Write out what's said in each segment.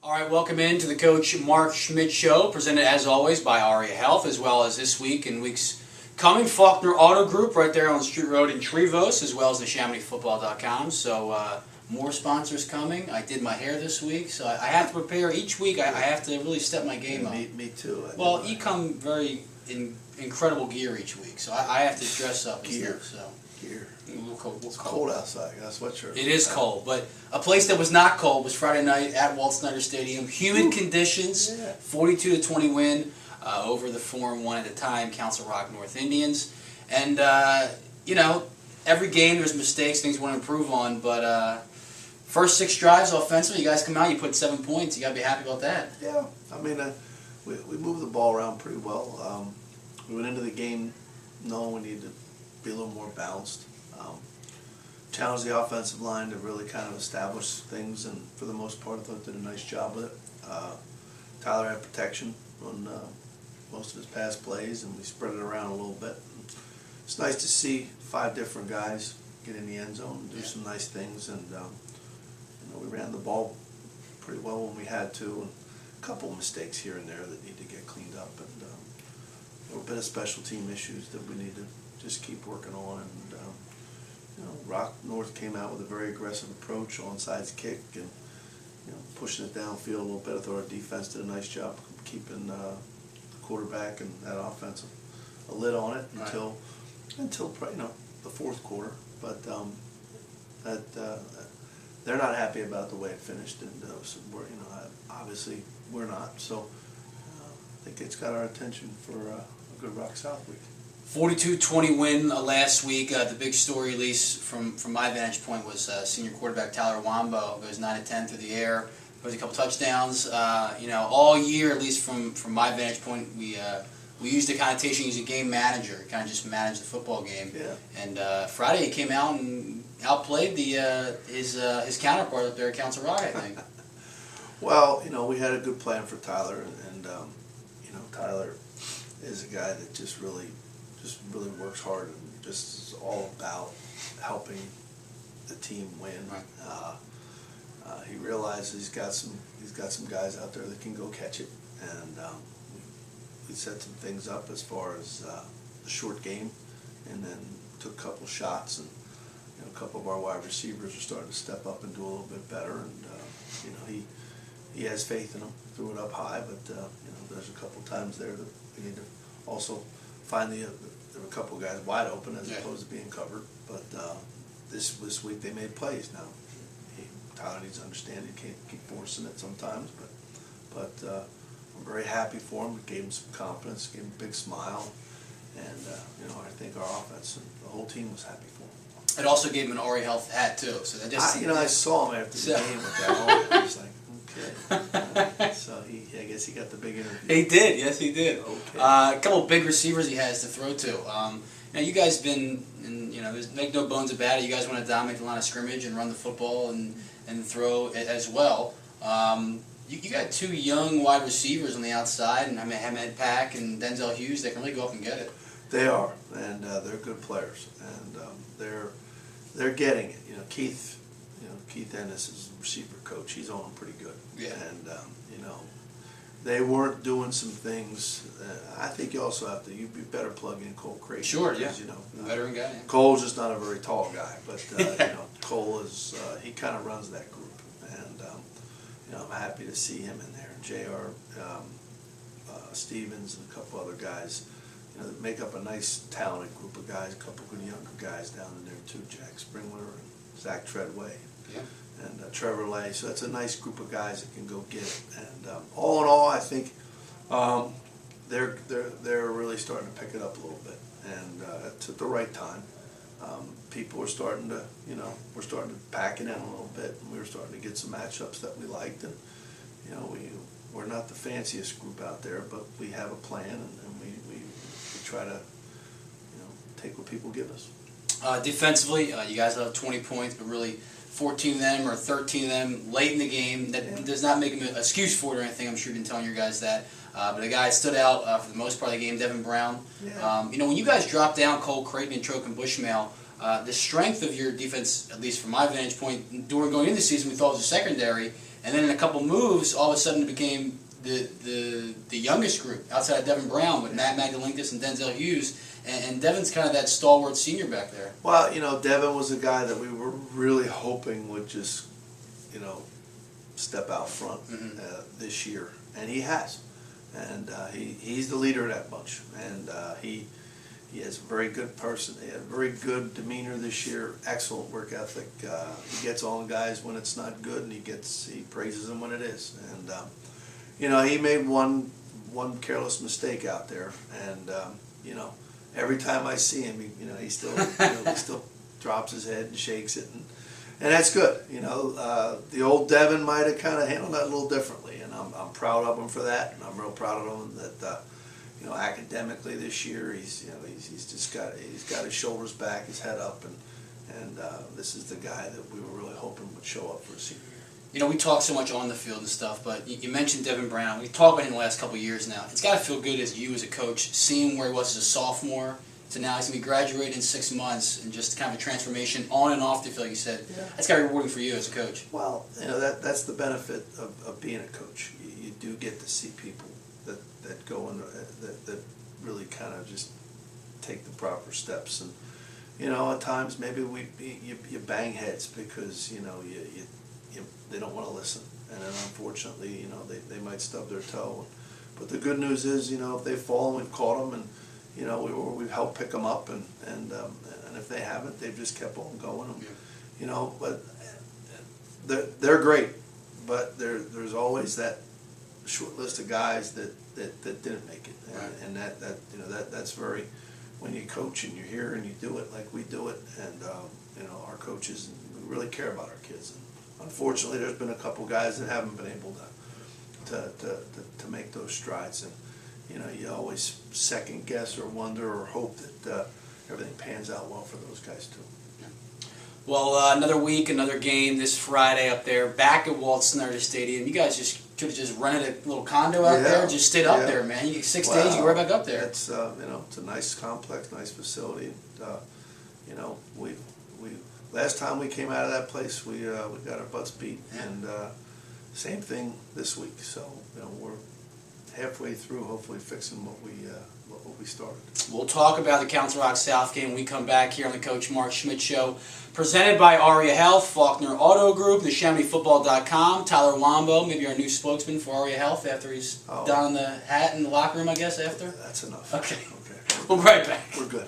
All right, welcome in to the Coach Mark Schmidt Show, presented as always by Aria Health, as well as this week and weeks coming, Faulkner Auto Group right there on the Street Road in Trevose, as well as the ChamonixFootball.com. So more sponsors coming. I did my hair this week, so I have to prepare each week. I have to really step my game up. Me too. Well, you come very in incredible gear each week, so I have to dress up. Gear. So. Gear. It's cold outside. I got a sweatshirt. It is cold, but a place that was not cold was Friday night at Walt Snyder Stadium. Humid conditions, 42-20 win over the 4-1 at the time Council Rock North Indians. And, you know, every game there's mistakes, things you want to improve on, but first 6 drives offensively, you guys come out, you put 7 points. You got to be happy about that. Yeah, I mean, we moved the ball around pretty well. We went into the game knowing we needed to be a little more balanced. Challenged the offensive line to really kind of establish things, and for the most part I thought did a nice job with it. Tyler had protection on most of his pass plays, and we spread it around a little bit. It's nice to see 5 different guys get in the end zone and do some nice things, and you know, we ran the ball pretty well when we had to, and a couple of mistakes here and there that need to get cleaned up, and a little bit of special team issues that we need to just keep working on. And you know, Rock North came out with a very aggressive approach, onside kick, and you know, pushing it downfield a little bit. I thought our defense did a nice job keeping the quarterback and that offense a lid on it until you know, the fourth quarter. But they're not happy about the way it finished, and so we're, you know, obviously we're not. So I think it's got our attention for a good Rock South week. 42-20 win last week. The big story, at least from my vantage point, was senior quarterback Tyler Wambo goes 9 of 10 through the air, throws a couple touchdowns. You know, all year, at least from my vantage point, we used the connotation he's a game manager, kind of just manage the football game. Yeah. And Friday he came out and outplayed his counterpart up there at Council Rock, I think. Well, you know, we had a good plan for Tyler, and you know, Tyler is a guy that just really works hard and just is all about helping the team win. Right. He realizes he's got some guys out there that can go catch it, and we set some things up as far as the short game, and then took a couple shots, and you know, a couple of our wide receivers are starting to step up and do a little bit better, and you know, he has faith in them. Threw it up high, but you know, there's a couple times there that we need to also find there were a couple of guys wide open as opposed to being covered. But this week they made plays. Now Tyler needs to understand he can't keep forcing it sometimes, but I'm very happy for him. Gave him some confidence, gave him a big smile, and you know, I think our offense and the whole team was happy for him. It also gave him an Aria Health hat too. So that just you know, I saw him after the game with that on. I was like, okay. So I guess he got the big interview. He did, yes, he did. Okay. A couple of big receivers he has to throw to. You know, you guys been, you know, make no bones about it. You guys want to dominate the line of scrimmage and run the football and throw as well. You got 2 young wide receivers on the outside, and I mean, Hamed Pack and Denzel Hughes. They can really go up and get it. They are, and they're good players, and they're getting it. You know, Keith Ennis is the receiver coach. He's on them pretty good. Yeah. And you know, they weren't doing some things. I think you also have to. You better plug in Cole Creighton. Sure, yeah. You know, veteran guy. Yeah. Cole's just not a very tall guy, but you know, Cole is. He kind of runs that group, and you know, I'm happy to see him in there. J.R. Stevens and a couple other guys, you know, that make up a nice talented group of guys. A couple good younger guys down in there too. Jack Springler and Zach Treadway. Yeah. And Trevor Lay, so that's a nice group of guys that can go get it. And all in all, I think they're really starting to pick it up a little bit, and it's at the right time. People are starting to, you know, we're starting to pack it in a little bit, and we're starting to get some matchups that we liked. And you know, we're not the fanciest group out there, but we have a plan, and we try to, you know, take what people give us. Defensively, you guys have 20 points, but really 14 of them or 13 of them late in the game. That does not make him an excuse for it or anything. I'm sure you've been telling your guys that. But the guy stood out for the most part of the game, Devin Brown. Yeah. You know, when you guys dropped down Cole Creighton and Troken Bushmail, the strength of your defense, at least from my vantage point, going into the season, we thought was a secondary. And then in a couple moves, all of a sudden it became the youngest group outside of Devin Brown with Matt Magdalinkis and Denzel Hughes. And Devin's kind of that stalwart senior back there. Well, Devin was a guy that we were really hoping would just, step out front this year, and he has. And he's the leader of that bunch, and he has a very good person. He had a very good demeanor this year, excellent work ethic. He gets on guys when it's not good, and he praises them when it is. And he made one careless mistake out there, and every time I see him, he still he still drops his head and shakes it, and that's good. The old Devin might have kind of handled that a little differently, and I'm proud of him for that, and I'm real proud of him that academically this year he's got his shoulders back, his head up, and this is the guy that we were really hoping would show up for a senior year. We talk so much on the field and stuff, but you mentioned Devin Brown. We talked about him the last couple of years now. It's got to feel good as a coach, seeing where he was as a sophomore to now he's going to be graduating in 6 months, and just kind of a transformation on and off the field, like you said. Yeah. That's got to be rewarding for you as a coach. Well, that's the benefit of being a coach. You do get to see people that go in, that really kind of just take the proper steps. And, at times maybe you bang heads because, they don't want to listen, and then unfortunately, they might stub their toe. But the good news is, if they've fallen, we've caught them, and we've helped pick them up, and if they haven't, they've just kept on going. And, but they're great, but there's always that short list of guys that didn't make it, and that's very, when you coach and you're here and you do it like we do it, and our coaches, we really care about our kids. Unfortunately, there's been a couple guys that haven't been able to make those strides, and you always second guess or wonder or hope that everything pans out well for those guys too. Well, another week, another game this Friday up there, back at Walt Snyder Stadium. You guys could have just rented a little condo out there, just stayed up there, man. 6 days, you go right back up there. It's it's a nice complex, nice facility. We last time we came out of that place, we got our butts beat, and same thing this week. So we're halfway through, hopefully fixing what we started. We'll talk about the Council Rock South game when we come back here on the Coach Mark Schmidt Show, presented by Aria Health, Faulkner Auto Group, NeshamonyFootball.com. Tyler Wombo, maybe our new spokesman for Aria Health after he's donning the hat in the locker room, I guess, after. That's enough. Okay. We'll be right back. We're good.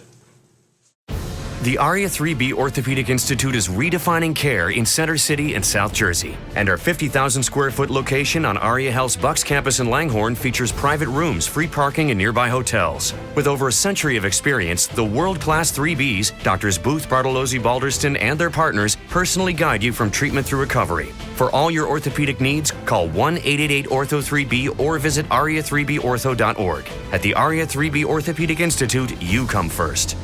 The ARIA 3B Orthopedic Institute is redefining care in Center City and South Jersey. And our 50,000 square foot location on ARIA Health's Bucks campus in Langhorne features private rooms, free parking, and nearby hotels. With over a century of experience, the world-class 3Bs, Doctors Booth, Bartolozzi, Balderston, and their partners personally guide you from treatment through recovery. For all your orthopedic needs, call 1-888-ORTHO-3B or visit aria3bortho.org. At the ARIA 3B Orthopedic Institute, you come first.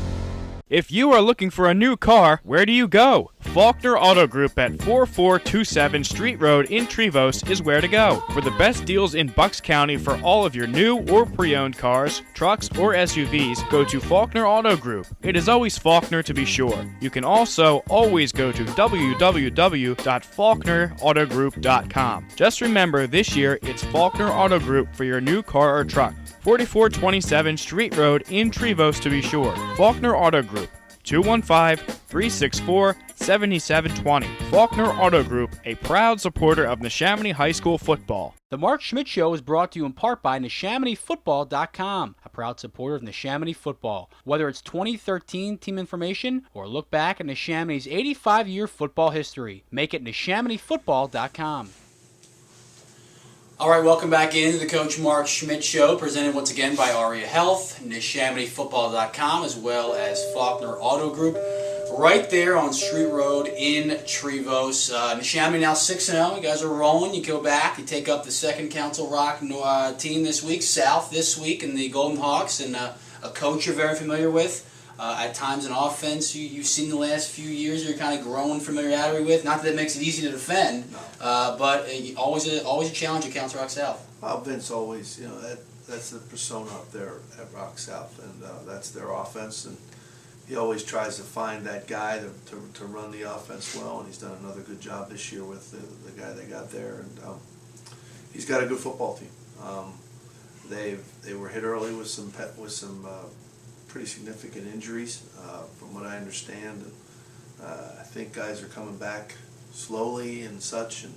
If you are looking for a new car, where do you go? Faulkner Auto Group at 4427 Street Road in Trevose is where to go. For the best deals in Bucks County for all of your new or pre-owned cars, trucks, or SUVs, go to Faulkner Auto Group. It is always Faulkner to be sure. You can also always go to www.faulknerautogroup.com. Just remember, this year it's Faulkner Auto Group for your new car or truck. 4427 Street Road in Trevose to be sure. Faulkner Auto Group, 215-364-7720. Faulkner Auto Group, a proud supporter of Neshamony High School football. The Mark Schmidt Show is brought to you in part by NeshamonyFootball.com, a proud supporter of Neshamony football. Whether it's 2013 team information or look back at Neshamony's 85-year football history, make it NeshamonyFootball.com. All right, welcome back into the Coach Mark Schmidt Show, presented once again by Aria Health, NeshamonyFootball.com, as well as Faulkner Auto Group, right there on Street Road in Trevose. Neshamony now 6-0. You guys are rolling. You go back. You take up the second Council Rock team this week, South this week, and the Golden Hawks, and a coach you're very familiar with. At times in offense, you've seen the last few years, you're kind of growing familiarity with. Not that it makes it easy to defend, but always a challenge at Council Rock South. Well, Vince always, that's the persona up there at Rock South, and that's their offense. And he always tries to find that guy to run the offense well, and he's done another good job this year with the guy they got there, and he's got a good football team. They were hit early with some pretty significant injuries, from what I understand. I think guys are coming back slowly and such, and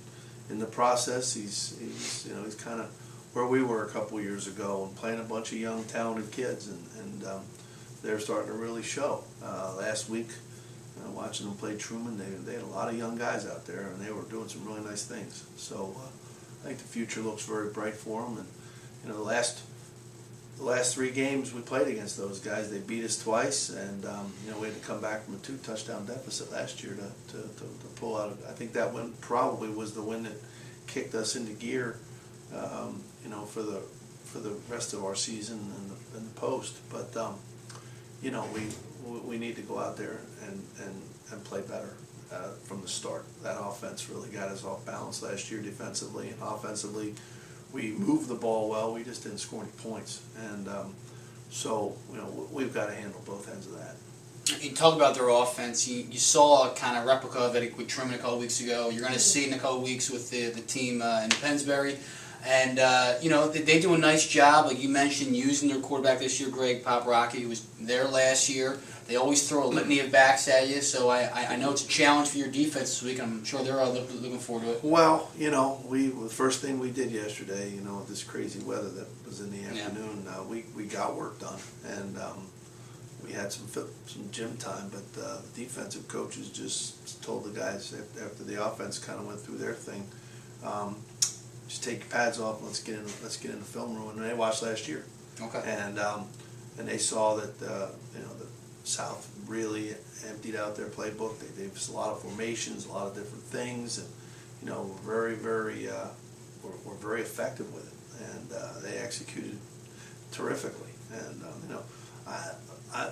in the process, he's kind of where we were a couple years ago, and playing a bunch of young, talented kids, and they're starting to really show. Last week, watching them play Truman, they had a lot of young guys out there, and they were doing some really nice things. So I think the future looks very bright for them. And the last 3 games we played against those guys, they beat us twice, and we had to come back from a 2-touchdown deficit last year to pull out. I think that win probably was the win that kicked us into gear, for the rest of our season in the post. But we need to go out there and play better from the start. That offense really got us off balance last year defensively, and offensively we moved the ball well. We just didn't score any points, and so we've got to handle both ends of that. You talk about their offense. You saw a kind of replica of it with Truman a couple weeks ago. You're going to see it in a couple weeks with the team in Pennsbury. And, they do a nice job, like you mentioned, using their quarterback this year, Greg Paparocki, who was there last year. They always throw a litany of backs at you, so I know it's a challenge for your defense this week. I'm sure they're all looking forward to it. Well, the first thing we did yesterday, with this crazy weather that was in the afternoon, we got work done, and we had some gym time, but the defensive coaches just told the guys after the offense kind of went through their thing, just take your pads off. Let's get in the film room. And they watched last year. Okay. And they saw that the South really emptied out their playbook. They gave us a lot of formations, a lot of different things, and were very effective with it. And they executed terrifically. And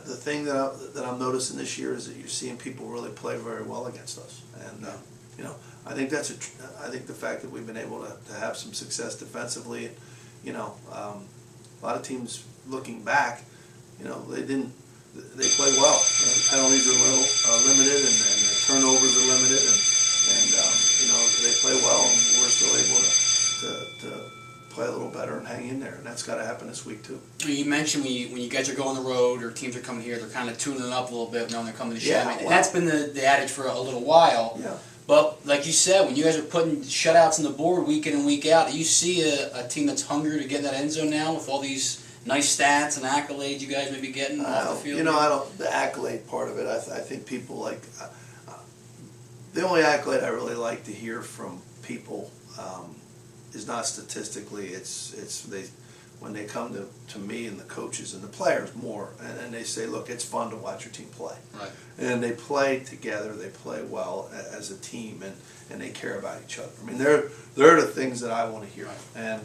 the thing that I'm noticing this year is that you're seeing people really play very well against us. And I think I think the fact that we've been able to have some success defensively, a lot of teams looking back, they play well. Penalties are limited, and the turnovers are limited, and they play well, and we're still able to play a little better and hang in there, and that's got to happen this week too. You mentioned when you guys are going on the road or teams are coming here, they're kind of tuning it up a little bit knowing they're coming to Schmidt. And that's been the adage for a little while. Yeah. But like you said, when you guys are putting shutouts on the board week in and week out, do you see a team that's hungry to get in that end zone now with all these nice stats and accolades you guys may be getting off the field? The accolade part of it, I think people like, the only accolade I really like to hear from people is not statistically, when they come to me and the coaches and the players more, and they say, look, it's fun to watch your team play. Right. And they play together, they play well as a team, and they care about each other. I mean, they're the things that I want to hear. Right. And,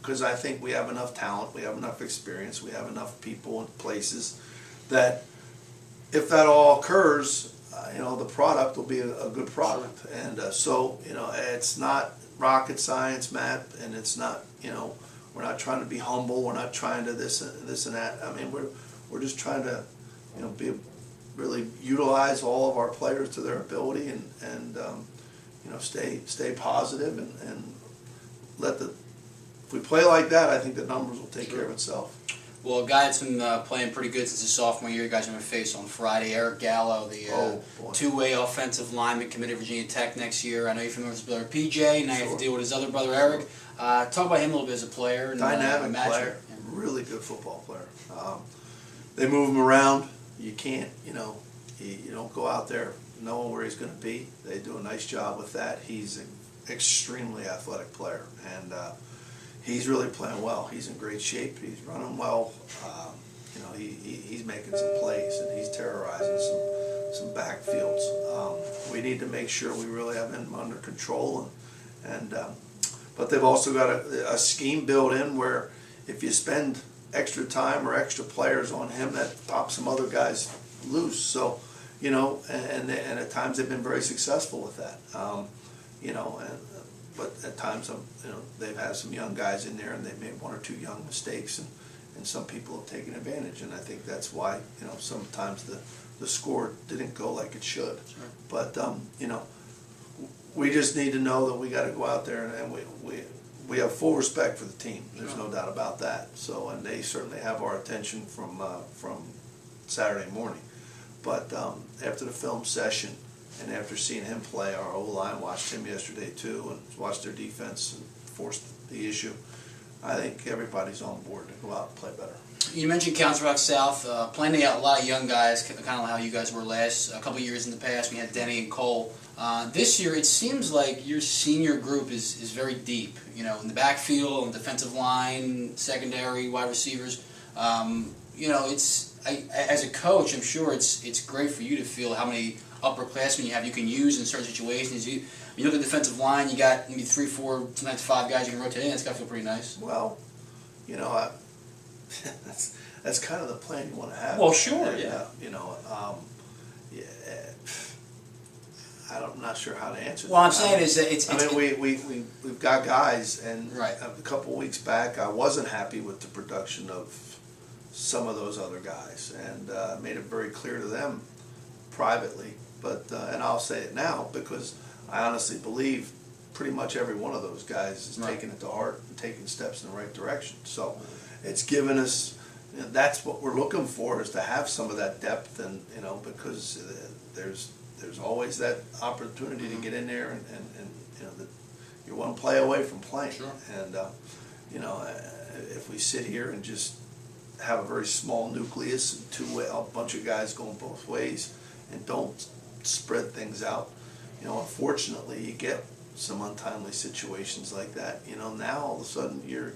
because I think we have enough talent, we have enough experience, we have enough people and places that if that all occurs, the product will be a good product. And so, it's not rocket science, Matt, and it's not, we're not trying to be humble. We're not trying to this and that. I mean, we're just trying to, really utilize all of our players to their ability, and stay positive, and if we play like that, I think the numbers will take care of itself. Well, a guy that's been playing pretty good since his sophomore year, you guys are going to face on Friday, Eric Gallo, the two-way offensive lineman committed to Virginia Tech next year. I know you're familiar with his brother PJ, now you have to deal with his other brher Eric. Talk about him a little bit as a player. And, dynamic player, really good football player. They move him around. You can't, you don't go out there knowing where he's going to be. They do a nice job with that. He's an extremely athletic player, and he's really playing well. He's in great shape. He's running well. He's making some plays, and he's terrorizing some backfields. We need to make sure we really have him under control, but they've also got a scheme built in where if you spend extra time or extra players on him, that pops some other guys loose. So, and at times they've been very successful with that. But at times, they've had some young guys in there, and they've made one or two young mistakes, and some people have taken advantage, and I think that's why, you know, sometimes the score didn't go like it should. Sure. But, you know, we just need to know that we got to go out there, and we have full respect for the team. There's no doubt about that. So, and they certainly have our attention from Saturday morning. But after the film session, and after seeing him play, our O-line, watched him yesterday too, and watched their defense and forced the issue. I think everybody's on board to go out and play better. You mentioned Council Rock South, playing a lot of young guys, kind of like how you guys were last. A couple years in the past, we had Denny and Cole. This year, it seems like your senior group is very deep. You know, in the backfield, and defensive line, secondary, wide receivers. You know, as a coach, I'm sure it's great for you to feel how many upperclassmen you have you can use in certain situations. You look at the defensive line, you got maybe 3, 4, sometimes 5 guys you can rotate in. That's got to feel pretty nice. Well, you know, that's kind of the plan you want to have. Well, sure, and, yeah. You know, yeah, I'm not sure how to answer that. Well, I'm saying is that we've got guys, and right. A couple of weeks back, I wasn't happy with the production of some of those other guys, and made it very clear to them privately. But and I'll say it now because I honestly believe pretty much every one of those guys is taking it to heart and taking steps in the right direction. So it's given us, you know, that's what we're looking for, is to have some of that depth, and you know, because there's always that opportunity to get in there, and you know, that you're one play away from playing. Sure. And you know, if we sit here and just have a very small nucleus and a bunch of guys going both ways and don't spread things out, you know, unfortunately you get some untimely situations like that. You know, now all of a sudden you're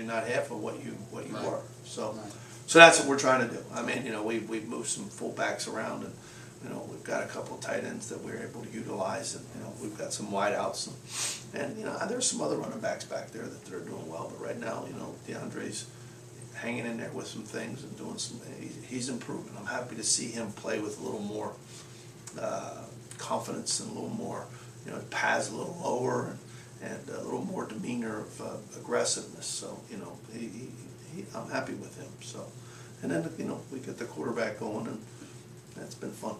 not half of what you Right. were. So Right. so that's what we're trying to do. I mean, you know, we've moved some fullbacks around, and you know, we've got a couple of tight ends that we're able to utilize, and you know, we've got some wideouts, and you know, there's some other running backs back there that they're doing well. But right now, you know, DeAndre's hanging in there with some things and doing some. He's improving. I'm happy to see him play with a little more confidence and a little more, you know, pads a little lower, and a little more demeanor of aggressiveness. So you know, I'm happy with him. So, and then you know, we get the quarterback going, and that's been fun.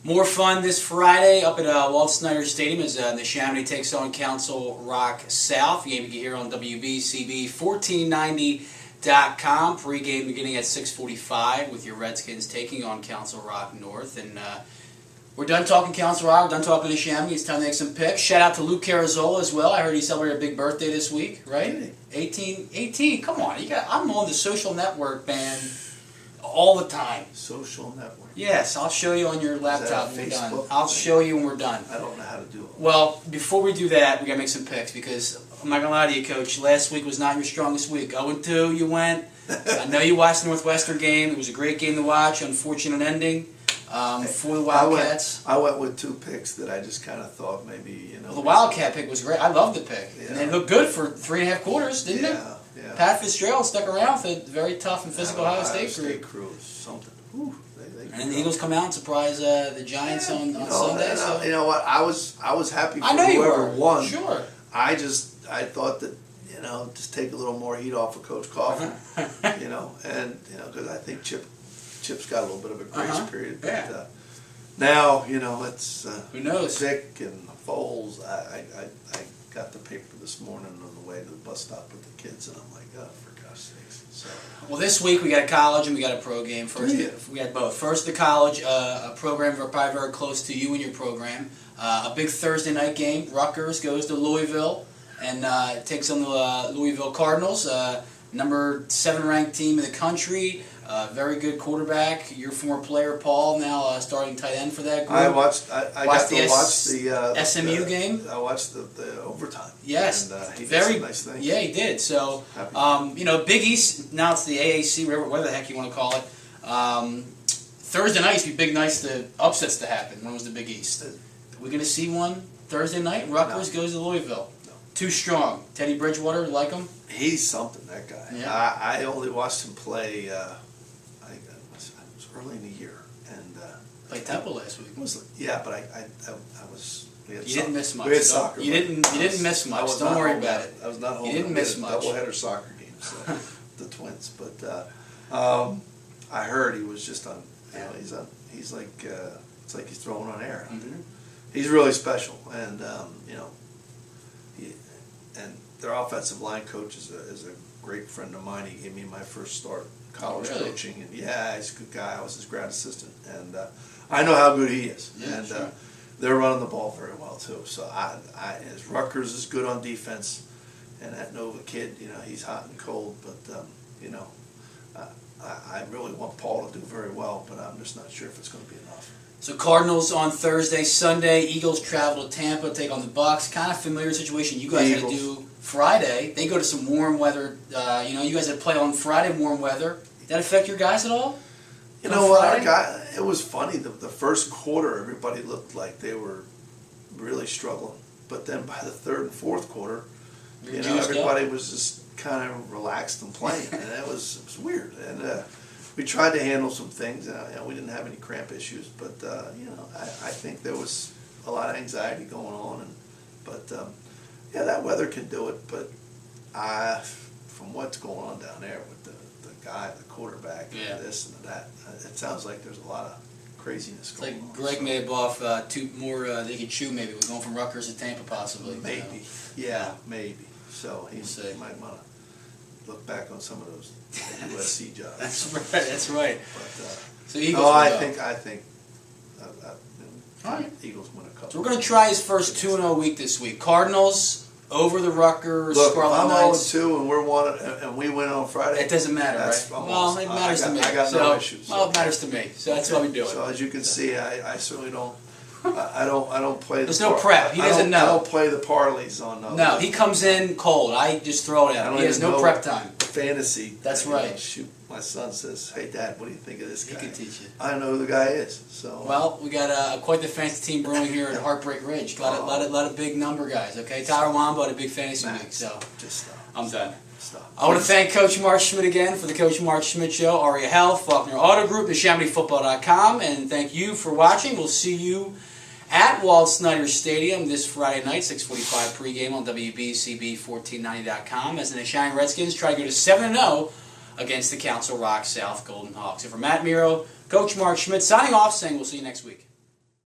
More fun this Friday up at Walt Snyder Stadium as the Chamonix takes on Council Rock South. The game you can hear on WBCB 1490.com. Pre-game beginning at 6:45 with your Redskins taking on Council Rock North. And we're done talking Council Rock, we're done talking the Chamonix. It's time to make some picks. Shout out to Luke Carazola as well. I heard he celebrated a big birthday this week, right? 18. Come on, I'm on the social network, man, all the time. Social network. Yes, I'll show you on your laptop when we're done. I'll show you when we're done. I don't know how to do it. Well, before we do that, we gotta make some picks because I'm not gonna lie to you, Coach. Last week was not your strongest week. 0-2, you went. I know you watched the Northwestern game. It was a great game to watch. Unfortunate ending for the Wildcats. I went with 2 picks that I just kind of thought maybe, you know. Well, the Wildcat pick was great. I loved the pick. Yeah. And they looked good for 3.5 quarters, didn't they? Yeah. Pat Fitzgerald stuck around for a very tough and physical Ohio State crew is something. Whew, and the Eagles come out and surprise the Giants on Sunday. So. You know what? I was happy for know whoever you won. Sure. I thought that, you know, just take a little more heat off of Coach Coffin. You know, and you know, because I think Chip's got a little bit of a grace period. But, yeah. Now, you know, it's who knows? Vic and Foles. I got the paper this morning on the way to the bus stop with the kids, and I'm like, oh, for gosh sakes. So. Well, this week we got a college and we got a pro game. First, we got both. First, the college, a program probably very close to you and your program. A big Thursday night game. Rutgers goes to Louisville and takes on the Louisville Cardinals, number 7 ranked team in the country. Very good quarterback. Your former player, Paul, now starting tight end for that group. I got to watch the SMU game. I watched the overtime. Yes, and, he very did some nice things. Yeah, he did. So, you know, Big East. Now it's the AAC, whatever the heck you want to call it. Thursday nights be big nights to upsets to happen. When was the Big East? We're gonna see one Thursday night. Rutgers goes to Louisville. No. Too strong. Teddy Bridgewater, like him? He's something, that guy. Yeah. I only watched him play. It was early in the year, and played Temple last week. But I was. You didn't miss much. We had soccer. You didn't miss much. Don't worry about it. I was not home. You didn't miss much. Doubleheader soccer game. So. the Twins. But I heard he was just on. You know, he's like it's like he's throwing on air. Mm-hmm. He's really special, and you know, and their offensive line coach is a great friend of mine. He gave me my first start college coaching, and yeah, he's a good guy. I was his grad assistant, and I know how good he is. Yeah, and sure. they're running the ball very well too. So as Rutgers is good on defense, and that Nova kid, you know, he's hot and cold. But you know, I really want Paul to do very well, but I'm just not sure if it's going to be enough. So Cardinals on Thursday, Sunday. Eagles travel to Tampa, take on the Bucks. Kind of familiar situation you guys had to do Friday. They go to some warm weather. You know, you guys had to play on Friday, warm weather. Did that affect your guys at all? You know what, it was funny. The first quarter, everybody looked like they were really struggling. But then by the third and fourth quarter, you know, everybody was just kind of relaxed and playing, and it was weird. And we tried to handle some things. You know, we didn't have any cramp issues, but you know, I think there was a lot of anxiety going on. But yeah, that weather can do it. But from what's going on down there with the guy, the quarterback, and this and that, it sounds like there's a lot of craziness going on. It's like Greg may have off two more they could chew maybe. We're going from Rutgers to Tampa possibly. Maybe, you know. yeah, maybe. So he might want to look back on some of those USC jobs. That's right. That's right. But, so Eagles. No, I think right. Eagles win a couple. So we're going to try his first 2-0 week this week. Cardinals over the Rutgers. Look, Scarlet if I'm Knights. 0-2 and we're 1 and we win on Friday, It doesn't matter, right? Well, it matters to me. I got no issues. Well, it matters to me. So that's why we do it. So as you can see, I certainly don't. I don't play. There's no prep. He doesn't know. I don't play the parlays on. No, he comes in cold. I just throw it at him. He has no prep time. Fantasy. That's you know, right. Shoot, my son says, "Hey, Dad, what do you think of this guy?" He can teach you. I know who the guy is. So. Well, we got quite the fantasy team brewing here at Heartbreak Ridge. Got a lot of big number guys. Okay, Tyler Wamba had a big fantasy week. So just stop. I'm done. Stop. I want to thank Coach Mark Schmidt again for the Coach Mark Schmidt Show, Aria Health, Faulkner Auto Group, and ChamonixFootball.com. And thank you for watching. We'll see you at Walt Snyder Stadium this Friday night, 6:45 pregame on WBCB1490.com as the Shining Redskins try to go to 7-0 against the Council Rock South Golden Hawks. And for Matt Miro, Coach Mark Schmidt signing off, saying we'll see you next week.